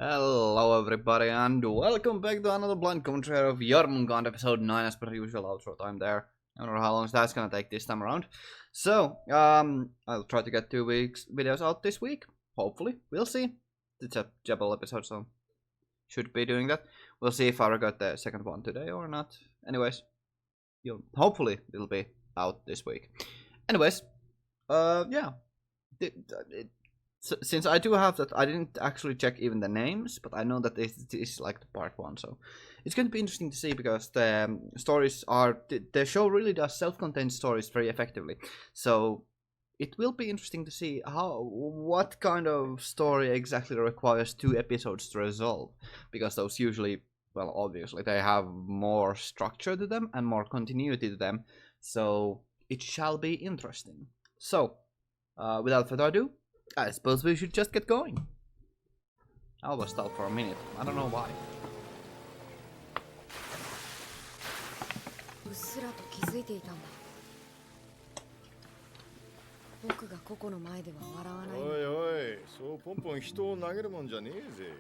Hello everybody and welcome back to another blind commentary of Jormungand episode 9 as per usual outro time there. I don't know how long that's gonna take this time around. So, I'll try to get 2 weeks videos out this week. Hopefully. We'll see. It's a Jebel episode, so should be doing that. We'll see if I got the second one today or not. Anyways, hopefully it'll be out this week. Anyways, yeah. Since I do have that, I didn't actually check even the names, but I know that this is like the part 1, so it's going to be interesting to see because the stories are the show really does self-contained stories very effectively. So it will be interesting to see what kind of story exactly requires 2 episodes to resolve, because those usually, well, obviously they have more structure to them and more continuity to them. So it shall be interesting. So without further ado, I suppose we should just get going. I was stalled for a minute. I don't know why. うっすらと気づいていたんだ。僕がココの前では笑わない。おいおい、そうポンポン人を投げるもんじゃねえぜ。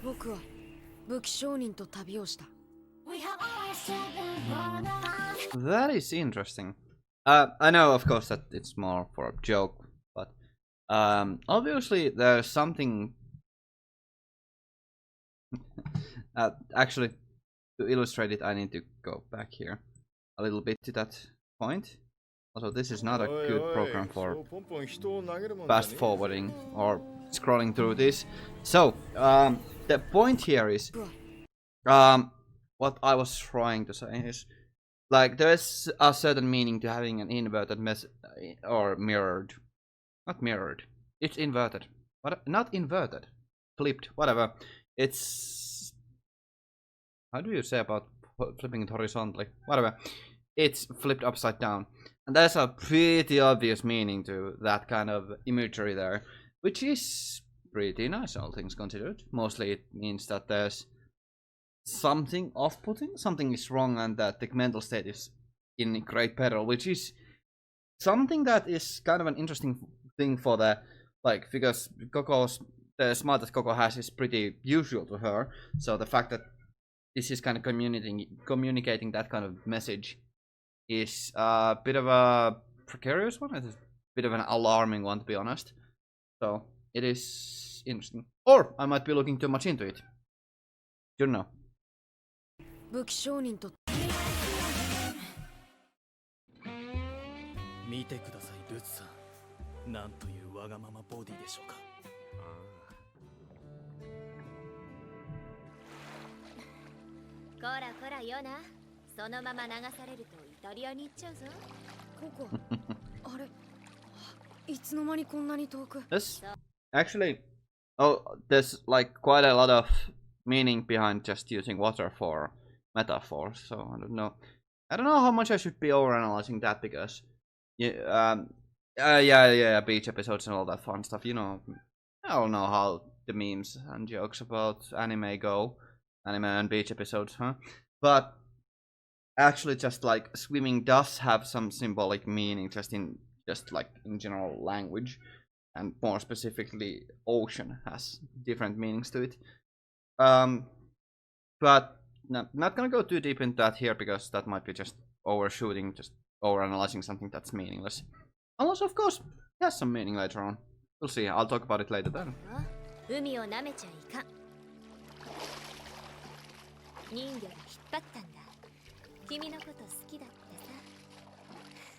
僕は武器商人と旅をした。That is interesting. I know, of course, that it's more for a joke, but obviously there's something. Actually, to illustrate it, I need to go back here a little bit to that point. Also, this is not a good program for fast forwarding or scrolling through this. So, the point here is, what I was trying to say is, like, there's a certain meaning to having an inverted or mirrored. Not mirrored. It's inverted. What? Not inverted. Flipped. Whatever. It's... How do you say about flipping it horizontally? Whatever. It's flipped upside down. And there's a pretty obvious meaning to that kind of imagery there, which is pretty nice, all things considered. Mostly it means that there's something off-putting, something is wrong, and that the mental state is in great peril, which is something that is kind of an interesting thing for the, like, because the smart that Coco has is pretty usual to her, so the fact that this is kind of communicating that kind of message is a bit of a precarious one. It's a bit of an alarming one, to be honest. So it is interesting, or I might be looking too much into it. You don't know. 武器商人と見てくださいルツさん、なんというわがままボディでしょうか。こらこらよな、そのまま流されるとイタリアに行っちゃうぞ。ココあれいつの間にこんなに遠く。 This actually, there's like quite a lot of meaning behind just using water for metaphors, so I don't know how much I should be overanalyzing that, because yeah, beach episodes and all that fun stuff, you know. I don't know how the memes and jokes about anime go, anime and beach episodes, huh? But actually, just like swimming does have some symbolic meaning, just like in general language, and more specifically ocean has different meanings to it. But not gonna go too deep into that here, because that might be just overshooting, just overanalyzing something that's meaningless. Unless, of course, it has some meaning later on. We'll see. I'll talk about it later then. 海を舐めちゃいかん。人魚が引っ張ったんだ。君のこと好きだっ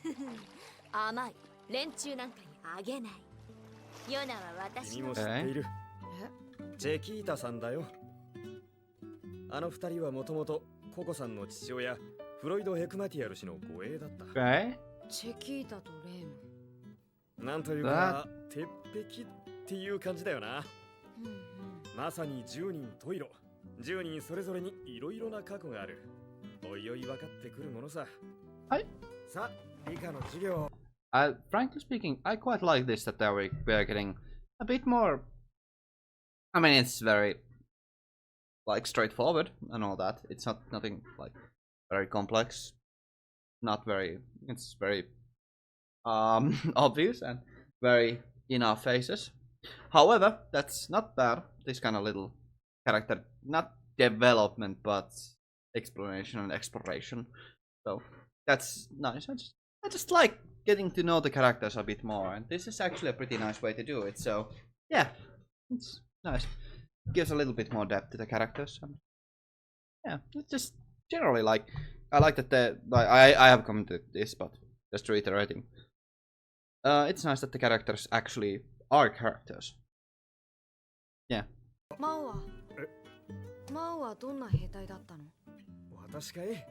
てさ。甘い。連中なんかにあげない。ヨナは私の。君も知っている。チェキータさんだよ。あの二人はもともとココさんの父親フロイド・ヘクマティアル氏の護衛だった。Okay. チェキータとレーム。なんというか鉄壁っていう感じだよな。まさに10人十色。10人それぞれにいろいろな過去がある。おいおい分かってくるものさ。はい。さあ、理科の授業。Frankly speaking, I quite like this, that we're getting a bit more. I mean, it's very like straightforward and all that. It's nothing like very complex. Not very. It's very obvious and very in our faces. However, that's not bad. This kind of little character, not development, but explanation and exploration. So that's nice. I just like getting to know the characters a bit more, and this is actually a pretty nice way to do it. So yeah, it's nice. Gives a little bit more depth to the characters, and yeah, it's just generally like I like that the like I have commented this, but just reiterating. It's nice that the characters actually are characters. Yeah. マオはマオはどんな兵隊だったの？私かい？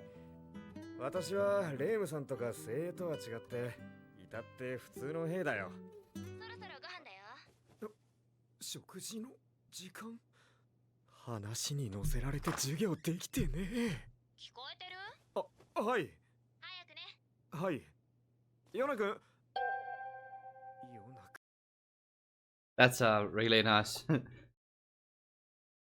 私はレイムさんとか精鋭とは違って至って普通の兵だよ。そろそろご飯だよ。食事の時間？話に乗せられて授業できてねえ。聞こえてる？はい。早くね。はい。ヨナ君。That's really nice.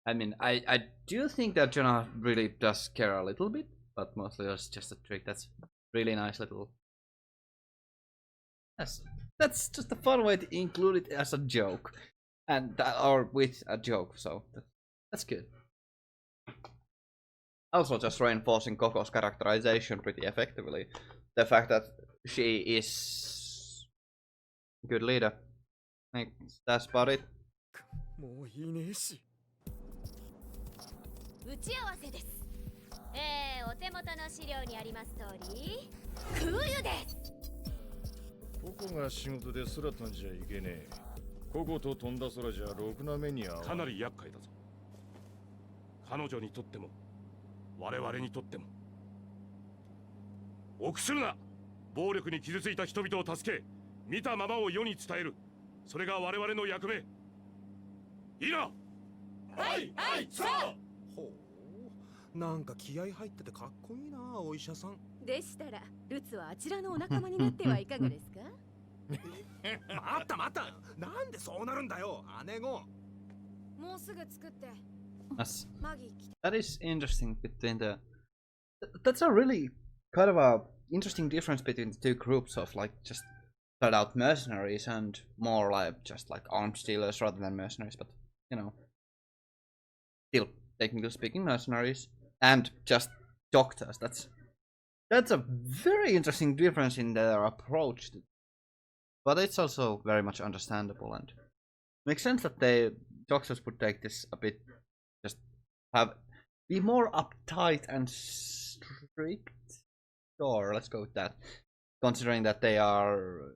I mean, I do think that Jonah really does care a little bit, but mostly it's just a trick. That's really nice little. That's just a fun way to include it as a joke, and or with a joke. So that's good. Also, just reinforcing Coco's characterization pretty effectively. The fact that she is a good leader. That's about it. もういいねし。打ち合わせです。お手元の資料にあります通り、空輸です。ここが仕事で空飛んじゃいけねえ。ここと飛んだ空じゃろくな目に遭う。かなり厄介だぞ。彼女にとっても我々にとっても。臆するな。暴力に傷ついた人々を助け、見たままを世に伝える。それが我々の役目。いいな。はいはいそう。ほう、なんか気合入っててかっこいいな、お医者さん。でしたらルツはあちらのお仲間になってはいかがですか？待った待った、なんでそうなるんだよ、姉子。もうすぐ作って。 That's, マギ来て。 that is interesting between the. That's a really kind of a interesting difference between the two groups of like just flat out mercenaries and more like just like arms dealers rather than mercenaries, but you know, still technically speaking mercenaries and just doctors. That's a very interesting difference in their approach, but it's also very much understandable and makes sense that the doctors would take this a bit, just be more uptight and strict. Sure, let's go with that. Considering that they are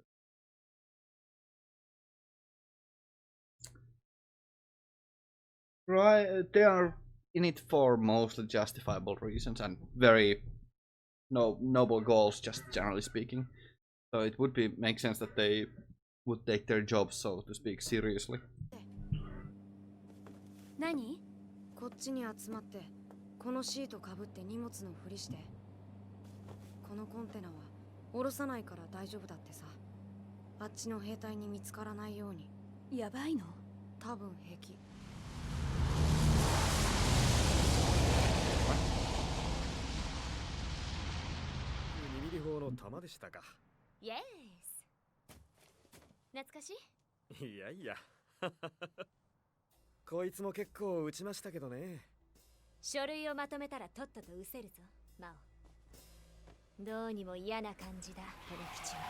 they are in it for mostly justifiable reasons and very noble goals, just generally speaking. So it would make sense that they would take their job, so to speak, seriously. 何？こっちに集まってこのシートかぶって荷物のふりして。このコンテナは下ろさないから大丈夫だってさ。あっちの兵隊に見つからないように。やばいの？多分平気。2ミリ砲の弾でしたか。イエス。懐かしい？いやいや。こいつも結構撃ちましたけどね。書類をまとめたらとっとと失せるぞ、マオ。どうにも嫌な感じだ、この基地は。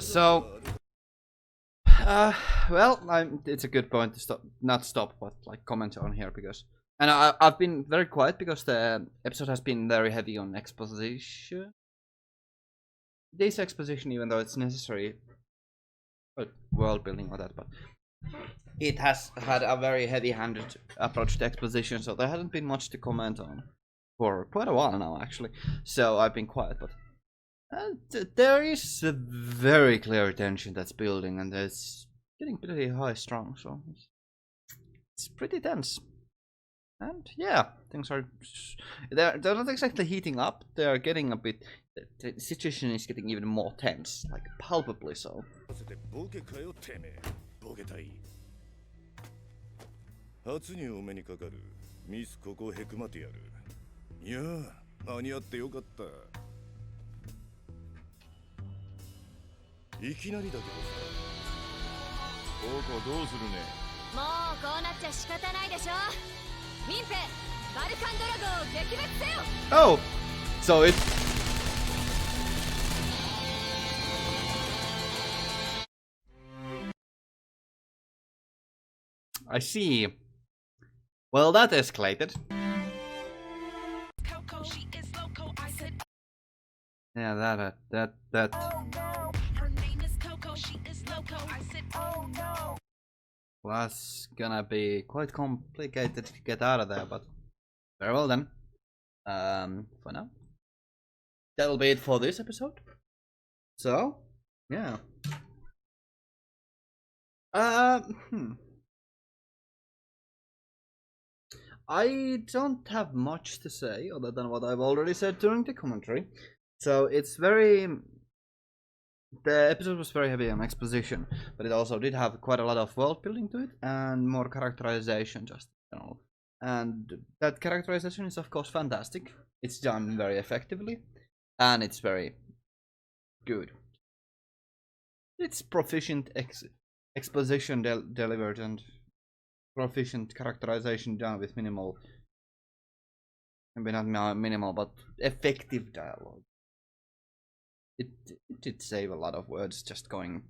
So, well, it's a good point to stop, not stop, but like comment on here because, and I've been very quiet because the episode has been very heavy on exposition. This exposition, even though it's necessary, world building or that, but it has had a very heavy-handed approach to exposition, so there hasn't been much to comment on for quite a while now, actually. So I've been quiet, but there is a very clear tension that's building, and it's getting pretty high-strung, so it's pretty tense. And yeah, things are they're not exactly heating up. They are getting a bit. The situation is getting even more tense, like palpably so. 初にお目にかかるミスここヘクマティアル。いや、間に合ってよかった。いきなりだけどさ。ここどうするね。もうこうなっちゃ仕方ないでしょ。民兵バルカンドラゴンを撃滅せよ。 Oh! So it... I see. Well, that escalated. Yeah, that. Was gonna be quite complicated to get out of there, but very well then. For now, that'll be it for this episode. So, yeah. I don't have much to say other than what I've already said during the commentary. So it's very... The episode was very heavy on exposition, but it also did have quite a lot of world building to it and more characterization just in general. And that characterization is of course fantastic. It's done very effectively and it's very good. It's proficient exposition delivered and proficient characterization done with minimal, maybe not minimal, but effective dialogue. It did save a lot of words just going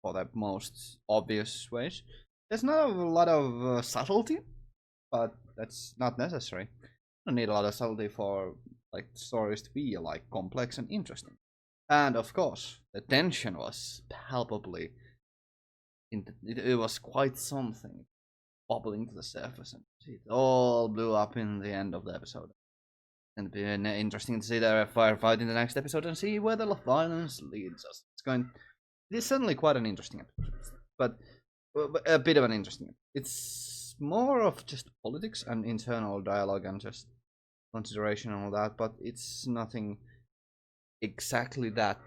for the most obvious ways. There's not a lot of subtlety, but that's not necessary. You don't need a lot of subtlety for like stories to be like complex and interesting. And of course, the tension was palpably. It was quite something bubbling to the surface, and it all blew up in the end of the episode. And it'll be interesting to see the firefight in the next episode and see where the violence leads us. It is certainly quite an interesting episode, but a bit of an interesting episode. It's more of just politics and internal dialogue and just consideration and all that, but it's nothing exactly that.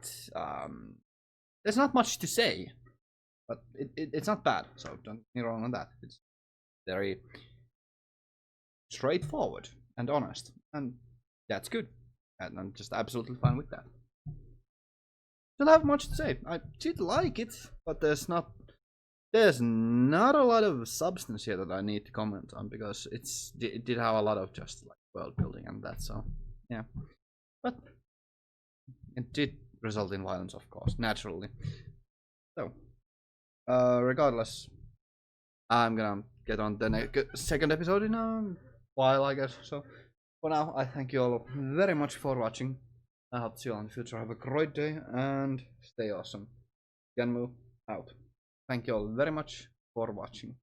There's not much to say, but it's not bad, so don't get me wrong on that. It's very straightforward and honest, and that's good, and I'm just absolutely fine with that. Don't have much to say. I did like it, but there's not a lot of substance here that I need to comment on, because it did have a lot of just like world building and that, so yeah. But it did result in violence, of course, naturally. So regardless, I'm gonna get on the second episode in a while, I guess. So for now, I thank you all very much for watching. I hope to see you all in the future. Have a great day and stay awesome. Genmu out. Thank you all very much for watching.